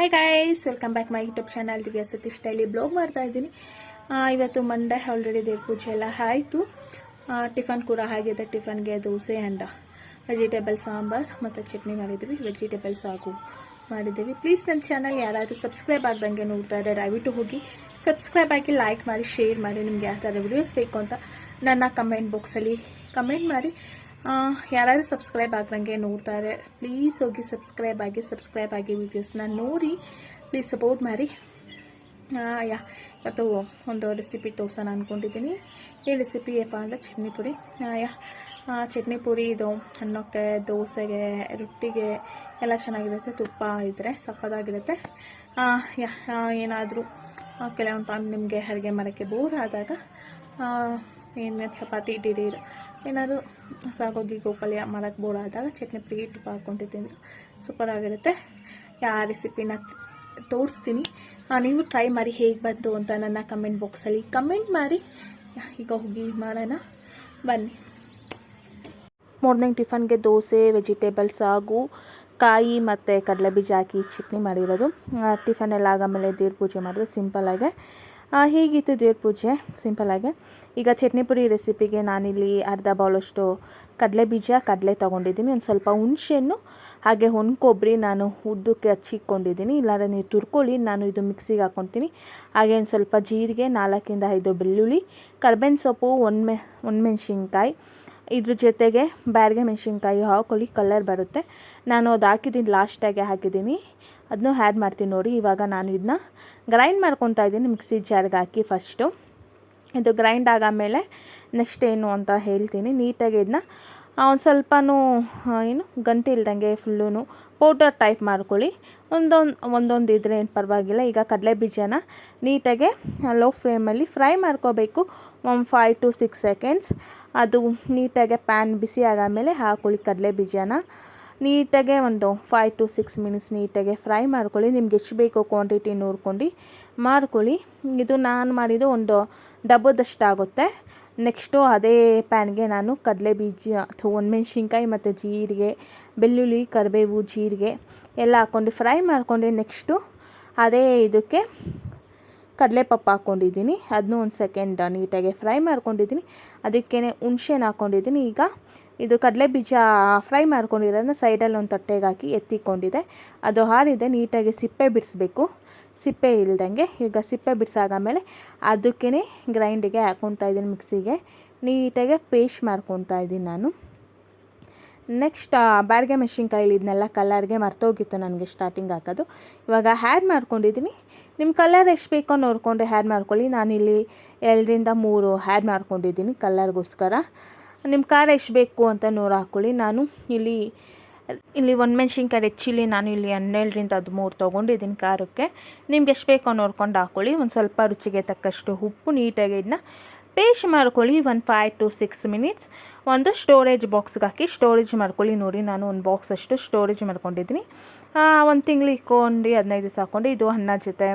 Hi guys, welcome back my YouTube channel Divya Satish daily blog ಮಾಡ್ತಾ ಇದ್ದೀನಿ. ಇವತ್ತು ಮಂಡೇ, ಆಲ್ರೆಡಿ ದೇವ್ರ ಪೂಜೆ ಎಲ್ಲ ಆಯಿತು. ಟಿಫನ್ ಕೂಡ ಆಗಿದೆ. ಟಿಫನ್ಗೆ ದೋಸೆ ಆ್ಯಂಡ್ ವೆಜಿಟೇಬಲ್ ಸಾಂಬಾರ್ ಮತ್ತು ಚಟ್ನಿ ಮಾಡಿದ್ದೀವಿ. ವೆಜಿಟೇಬಲ್ ಸಾಗು ಮಾಡಿದ್ದೀವಿ. ಪ್ಲೀಸ್ ನನ್ನ ಚಾನಲ್ ಯಾರಾದರೂ ಸಬ್ಸ್ಕ್ರೈಬ್ ಆಗ್ದಂಗೆ ನೋಡ್ತಾ ಇದ್ದಾರೆ ದಯವಿಟ್ಟು ಹೋಗಿ ಸಬ್ಸ್ಕ್ರೈಬ್ ಆಗಿ, ಲೈಕ್ ಮಾಡಿ, ಶೇರ್ ಮಾಡಿ. ನಿಮ್ಗೆ ಯಾವ ಥರ ವಿಡಿಯೋಸ್ ಬೇಕು ಅಂತ ನನ್ನ ಕಮೆಂಟ್ ಬಾಕ್ಸಲ್ಲಿ ಕಮೆಂಟ್ ಮಾಡಿ. ಯಾರಾದರೂ ಸಬ್ಸ್ಕ್ರೈಬ್ ಆಗ್ದಂಗೆ ನೋಡ್ತಾರೆ ಪ್ಲೀಸ್ ಹೋಗಿ ಸಬ್ಸ್ಕ್ರೈಬ್ ಆಗಿ ವೀಡಿಯೋಸ್ನ ನೋಡಿ ಪ್ಲೀಸ್ ಸಪೋರ್ಟ್ ಮಾಡಿ. ಇವತ್ತು ಒಂದು ರೆಸಿಪಿ ತೋರ್ಸೋಣ ಅಂದ್ಕೊಂಡಿದ್ದೀನಿ. ಈ ರೆಸಿಪಿ ಏನಪ್ಪ ಅಂದರೆ ಚಟ್ನಿ ಪುಡಿ. ಚಟ್ನಿ ಪುಡಿ ಇದು ಅನ್ನಕ್ಕೆ, ದೋಸೆಗೆ, ರೊಟ್ಟಿಗೆ ಎಲ್ಲ ಚೆನ್ನಾಗಿರುತ್ತೆ. ತುಪ್ಪ ಇದ್ದರೆ ಸಕ್ಕತ್ತಾಗಿರುತ್ತೆ. ಏನಾದರೂ ಕೆಲವೊಂದು ಟೈಮ್ ನಿಮಗೆ ಅಡುಗೆ ಮಾಡೋಕ್ಕೆ ಬೋರ್ ಆದಾಗ ಏನು ಚಪಾತಿ ಇಡ್ಲಿ ಏನಾದರೂ ಸಾಗೋಗಿ ಗೋಪಲ್ಯ ಮಾಡೋಕ್ಕೆ ಬೋರ್ ಆದಾಗ ಚಟ್ನಿ ಪುಡಿ ತುಪ್ಪ ಹಾಕ್ಕೊಂಡಿದ್ದೀನಿ, ಸೂಪರ್ ಆಗಿರುತ್ತೆ. ಆ ರೆಸಿಪಿನ ತೋರಿಸ್ತೀನಿ. ನೀವು ಟ್ರೈ ಮಾಡಿ ಹೇಗೆ ಬಂತು ಅಂತ ನನ್ನ ಕಮೆಂಟ್ ಬಾಕ್ಸಲ್ಲಿ ಕಮೆಂಟ್ ಮಾಡಿ. ಈಗ ಹೋಗಿ ಮಾಡೋಣ ಬನ್ನಿ. ಮಾರ್ನಿಂಗ್ ಟಿಫನ್ಗೆ ದೋಸೆ, ವೆಜಿಟೇಬಲ್ ಸಾಗು, ಕಾಯಿ ಮತ್ತು ಕಡಲೆಬೀಜ ಹಾಕಿ ಚಟ್ನಿ ಮಾಡಿರೋದು. ಟಿಫನ್ ಎಲ್ಲ ಆದಮೇಲೆ ದೇವ್ರ ಪೂಜೆ ಮಾಡಿದ್ರೆ ಸಿಂಪಲ್ಲಾಗೆ. ಹೀಗಿತ್ತು ದೇವ್ರ ಪೂಜೆ ಸಿಂಪಲ್ಲಾಗೆ. ಈಗ ಚಟ್ನಿ ಪುಡಿ ರೆಸಿಪಿಗೆ ನಾನಿಲ್ಲಿ ಅರ್ಧ ಬೌಲಷ್ಟು ಕಡಲೆ ತೊಗೊಂಡಿದ್ದೀನಿ. ಒಂದು ಸ್ವಲ್ಪ ಹುಣಸೆಹಣ್ಣು ಹಾಗೆ ಕೊಬ್ಬರಿ ನಾನು ಉದ್ದಕ್ಕೆ ಹಚ್ಚಿಕೊಂಡಿದ್ದೀನಿ. ಇಲ್ಲಾಂದರೆ ನೀವು ತುರ್ಕೊಳ್ಳಿ, ನಾನು ಇದು ಮಿಕ್ಸಿಗೆ ಹಾಕ್ಕೊತೀನಿ. ಹಾಗೆ ಒಂದು ಸ್ವಲ್ಪ ಜೀರಿಗೆ, 4 ಇಂದ 5 ಬೆಳ್ಳುಳ್ಳಿ, ಕರ್ಬೇವಿನ ಸೊಪ್ಪು, ಒಣಮೆಣ್ಸಿನ್ಕಾಯಿ, ಇದ್ರ ಜೊತೆಗೆ ಬ್ಯಾಡಗೆ ಮೆಣಸಿನ್ಕಾಯಿ ಹಾಕೊಳ್ಳಿ, ಕಲರ್ ಬರುತ್ತೆ. ನಾನು ಅದು ಹಾಕಿದ್ದೀನಿ, ಲಾಸ್ಟಾಗೆ ಹಾಕಿದ್ದೀನಿ. ಅದನ್ನೂ ಆ್ಯಡ್ ಮಾಡ್ತೀನಿ ನೋಡಿ. ಇವಾಗ ನಾನು ಇದನ್ನ ಗ್ರೈಂಡ್ ಮಾಡ್ಕೊತಾ ಇದ್ದೀನಿ ಮಿಕ್ಸಿ ಜಾರ್ಗೆ ಹಾಕಿ. ಫಸ್ಟು ಇದು ಗ್ರೈಂಡ್ ಆದಮೇಲೆ ನೆಕ್ಸ್ಟ್ ಏನು ಅಂತ ಹೇಳ್ತೀನಿ. ನೀಟಾಗಿ ಇದನ್ನ ಒಂದು ಏನು ಗಂಟೆ ಇಲ್ದಂಗೆ ಫುಲ್ಲೂ ಪೌಡರ್ ಟೈಪ್ ಮಾಡ್ಕೊಳ್ಳಿ. ಒಂದೊಂದು ಇದ್ದರೆ ಏನು ಪರವಾಗಿಲ್ಲ. ಈಗ ಕಡಲೆ ಬೀಜನ ನೀಟಾಗೆ ಲೋ ಫ್ಲೇಮಲ್ಲಿ ಫ್ರೈ ಮಾಡ್ಕೋಬೇಕು. 5 to 6 ಸೆಕೆಂಡ್ಸ್. ಅದು ನೀಟಾಗೆ ಪ್ಯಾನ್ ಬಿಸಿ ಆದಮೇಲೆ ಹಾಕೊಳ್ಳಿ ಕಡಲೆ ಬೀಜನ. ನೀಟಾಗೆ ಒಂದು 5 to 6 ಮಿನಿಟ್ಸ್ ನೀಟಾಗೆ ಫ್ರೈ ಮಾಡ್ಕೊಳ್ಳಿ. ನಿಮ್ಗೆ ಎಷ್ಟು ಬೇಕೋ ಕ್ವಾಂಟಿಟಿ ನೋಡ್ಕೊಂಡು ಮಾಡ್ಕೊಳ್ಳಿ. ಇದು ನಾನು ಮಾಡಿದ್ದು ಒಂದು ಡಬ್ಬದಷ್ಟು ಆಗುತ್ತೆ. ನೆಕ್ಸ್ಟು ಅದೇ ಪ್ಯಾನ್ಗೆ ನಾನು ಕಡಲೆಬೀಜ ಅಥವಾ ಒಣಮೆಣ್ಸಿನ್ಕಾಯಿ ಮತ್ತು ಜೀರಿಗೆ, ಬೆಳ್ಳುಳ್ಳಿ, ಕರಿಬೇವು, ಜೀರಿಗೆ ಎಲ್ಲ ಹಾಕ್ಕೊಂಡು ಫ್ರೈ ಮಾಡ್ಕೊಂಡು ನೆಕ್ಸ್ಟು ಅದೇ ಇದಕ್ಕೆ ಕಡಲೆಪಪ್ಪು ಹಾಕ್ಕೊಂಡಿದ್ದೀನಿ. ಅದನ್ನೂ ಒಂದು ಸೆಕೆಂಡ್ ನೀಟಾಗಿ ಫ್ರೈ ಮಾಡ್ಕೊಂಡಿದ್ದೀನಿ. ಅದಕ್ಕೇ ಹುಣ್ಸೆಹಣ್ಣು ಹಾಕ್ಕೊಂಡಿದ್ದೀನಿ. ಈಗ ಇದು ಕಡಲೆಬೀಜ ಫ್ರೈ ಮಾಡ್ಕೊಂಡಿರೋದನ್ನ ಸೈಡಲ್ಲಿ ಒಂದು ತಟ್ಟೆಗೆ ಹಾಕಿ ಎತ್ತಿಕೊಂಡಿದೆ. ಅದು ಹಾರಿದೆ, ನೀಟಾಗಿ ಸಿಪ್ಪೆ ಬಿಡಿಸ್ಬೇಕು, ಸಿಪ್ಪೆ ಇಲ್ದಂಗೆ. ಈಗ ಸಿಪ್ಪೆ ಬಿಡಿಸಾದ್ಮೇಲೆ ಅದಕ್ಕೇ ಗ್ರೈಂಡಿಗೆ ಹಾಕ್ಕೊತಾ ಇದ್ದೀನಿ, ಮಿಕ್ಸಿಗೆ ನೀಟಾಗಿ ಪೇಸ್ಟ್ ಮಾಡ್ಕೊತಾ ಇದ್ದೀನಿ ನಾನು. ನೆಕ್ಸ್ಟ್ ಬ್ಯಾಡಗೆ ಮೆಣಸಿನ್ಕಾಯಿ ಇದನ್ನೆಲ್ಲ ಕಲರ್ಗೆ ಮರ್ತೋಗಿತ್ತು ನನಗೆ ಸ್ಟಾರ್ಟಿಂಗ್ ಹಾಕೋದು. ಇವಾಗ ಆ್ಯಡ್ ಮಾಡ್ಕೊಂಡಿದ್ದೀನಿ. ನಿಮ್ಮ ಕಲರ್ ಎಷ್ಟು ಬೇಕೋ ನೋಡಿಕೊಂಡು ಆ್ಯಡ್ ಮಾಡ್ಕೊಳ್ಳಿ. ನಾನಿಲ್ಲಿ 2 ರಿಂದ 3 ಆ್ಯಡ್ ಮಾಡ್ಕೊಂಡಿದ್ದೀನಿ ಕಲರ್ಗೋಸ್ಕರ. ನಿಮ್ಮ ಖಾರ ಎಷ್ಟು ಬೇಕು ಅಂತ ನೋಡಿ ಹಾಕ್ಕೊಳ್ಳಿ. ನಾನು ಇಲ್ಲಿ ಒಣಮೆಣ್ಸಿನ್ಕಾಯಿ ರೆಡ್ ಚಿಲ್ಲಿ ನಾನು ಇಲ್ಲಿ 12 ರಿಂದ 13 ತೊಗೊಂಡಿದ್ದೀನಿ ಖಾರಕ್ಕೆ. ನಿಮ್ಗೆ ಎಷ್ಟು ಬೇಕೋ ನೋಡ್ಕೊಂಡು ಹಾಕ್ಕೊಳ್ಳಿ. ಒಂದು ಸ್ವಲ್ಪ ರುಚಿಗೆ ತಕ್ಕಷ್ಟು ಉಪ್ಪು. ನೀಟಾಗಿ ಇದನ್ನ ಪೇಸ್ಟ್ ಮಾಡ್ಕೊಳ್ಳಿ. 5 to 6 ಮಿನಿಟ್ಸ್. ಒಂದು ಸ್ಟೋರೇಜ್ ಬಾಕ್ಸ್ಗೆ ಹಾಕಿ ಸ್ಟೋರೇಜ್ ಮಾಡ್ಕೊಳ್ಳಿ. ನೋಡಿ, ನಾನು ಒಂದು ಬಾಕ್ಸ್ ಅಷ್ಟು ಸ್ಟೋರೇಜ್ ಮಾಡ್ಕೊಂಡಿದ್ದೀನಿ. 1 ತಿಂಗಳು ಇಟ್ಕೊಂಡು 15 ದಿವಸ ಹಾಕ್ಕೊಂಡು ಇದು ಅನ್ನ ಜೊತೆ,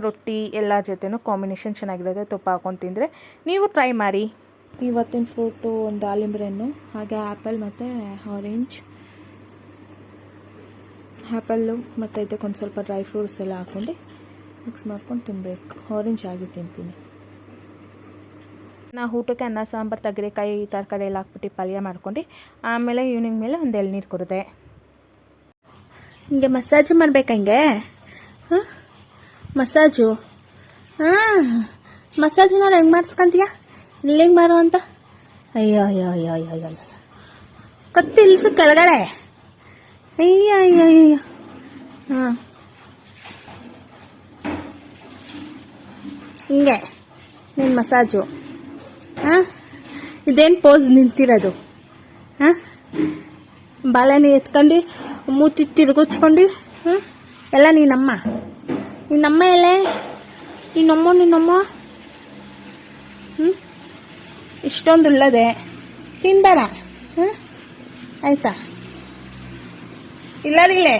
ರೊಟ್ಟಿ ಎಲ್ಲ ಜೊತೆನೂ ಕಾಂಬಿನೇಷನ್ ಚೆನ್ನಾಗಿರುತ್ತೆ. ತುಪ್ಪ ಹಾಕ್ಕೊಂಡು ತಿಂದರೆ ನೀವು ಟ್ರೈ ಮಾಡಿ. ಇವತ್ತಿನ ಫ್ರೂಟು ಒಂದು ದಾಳಿಂಬೆ ಹಣ್ಣು, ಹಾಗೆ ಆ್ಯಪಲ್ ಮತ್ತು ಆರೆಂಜ್. ಆ್ಯಪಲ್ಲು ಮತ್ತು ಇದಕ್ಕೆ ಒಂದು ಸ್ವಲ್ಪ ಡ್ರೈ ಫ್ರೂಟ್ಸ್ ಎಲ್ಲ ಹಾಕ್ಕೊಂಡು ಮಿಕ್ಸ್ ಮಾಡ್ಕೊಂಡು ತಿನ್ನಬೇಕು. ಆರೆಂಜ್ ಆಗಿ ತಿಂತೀನಿ. ನಾ ಊಟಕ್ಕೆ ಅನ್ನ ಸಾಂಬಾರು, ತೆಂಗಿನಕಾಯಿ, ತರಕಾರಿ ಎಲ್ಲ ಹಾಕ್ಬಿಟ್ಟು ಪಲ್ಯ ಮಾಡ್ಕೊಂಡು ಆಮೇಲೆ ಈವ್ನಿಂಗ್ ಮೇಲೆ ಒಂದು ಎಳ್ನೀರು ಕುಡಿದೆ. ಹಿಂಗೆ ಮಸಾಜ್ ಮಾಡ್ಬೇಕಂಗೆ. ಮಸಾಜು ಮಸಾಜ್ ನೋಡಿ ಹೆಂಗೆ ಮಾಡಿಸ್ಕೊಂತೀಯ? ಇಲ್ಲಿಂಗೆ ಬಾರೋ ಅಂತ. ಅಯ್ಯೋ ಅಯ್ಯೋ ಅಯ್ಯೋ ಅಯ್ಯೋ ಅಯ್ಯೋ ಕತ್ತಿ ಇಲ್ಸು ಕೆಳಗಡೆ. ಅಯ್ಯೋ ಅಯ್ಯೋ ಅಯ್ಯೋ. ಹಿಂಗೆ ನಿನ್ನ ಮಸಾಜು. ಇದೇನು ಪೋಸ್ ನಿಂತಿರೋದು? ಬಾಳೆನ ಎತ್ಕೊಂಡು ಮೂತಿ ತಿರುಗಿಸ್ಕೊಂಡು ಎಲ್ಲ ನಿನ್ನಮ್ಮ ಎಲ್ಲೇ? ನಿನ್ನಮ್ಮ ಇಷ್ಟೊಂದು ಉಳ್ಳದೆ ತಿನ್ಬೇಡ, ಆಯ್ತಾ? ಇಲ್ಲರಿಲ್ಲೇ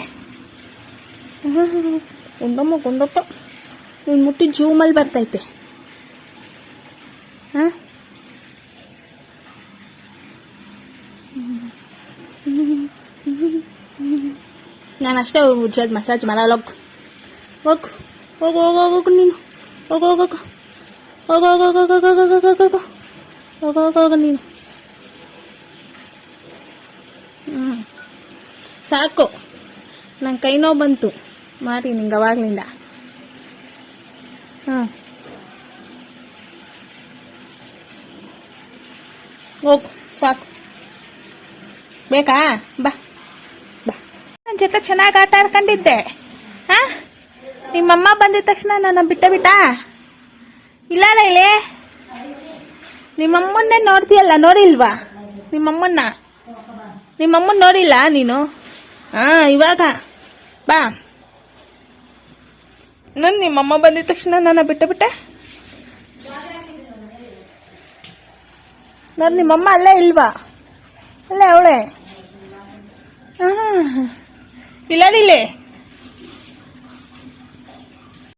ಗುಂಡೊಟ್ಟು ನೀನು ಮುಟ್ಟಿ ಜೂಮಲ್ಲಿ ಬರ್ತೈತೆ. ನಾನು ಅಷ್ಟೇ ಉಜ್ಜೋದು, ಮಸಾಜ್ ಮಾಡಲ್ಲ. ಹೋಗು ಹೋಗು ಹೋಗು ಹೋಗು ನೀನು, ಹೋಗು ಹೋಗು ಹೋಗು ಹೋಗು ಹೋಗು ಹೋಗು ಹೋಗು ಹೋಗು ಹೋಗು ಹೋಗು ಹೋಗು ಹೋಗು ನೀನು. ಸಾಕು, ನಂಗೆ ಕೈ ನೋವು ಬಂತು ಮಾಡಿ ನಿಂಗೆ ಅವಾಗ್ಲಿಂದ. ಹೋಗು ಸಾಕು. ಬೇಕಾ? ಬಾ ಬಾ. ನನ್ನ ಜೊತೆ ಚೆನ್ನಾಗಿ ಆಟ ಆಡ್ಕೊಂಡಿದ್ದೆ. ಹಾಂ, ನಿಮ್ಮಮ್ಮ ಬಂದಿದ ತಕ್ಷಣ ನಾನು ಬಿಟ್ಟ ಇಲ್ಲ ಇಲ್ಲಿ ನಿಮ್ಮಮ್ಮನ್ನೇ ನೋಡ್ತೀಯಲ್ಲ, ನೋಡಿಲ್ವಾ ನಿಮ್ಮಮ್ಮನ್ನ ನೋಡಿಲ್ಲ ನೀನು? ಹಾಂ, ಇವಾಗ ಬಾ. ನಾನು ನಿಮ್ಮಮ್ಮ ಬಂದಿದ ತಕ್ಷಣ ನಾನು ಬಿಟ್ಟೆ. ನಾನು ನಿಮ್ಮಮ್ಮ ಅಲ್ಲೇ ಇಲ್ವಾ? ಅಲ್ಲೇ ಅವಳೆ. ಇಲ್ಲ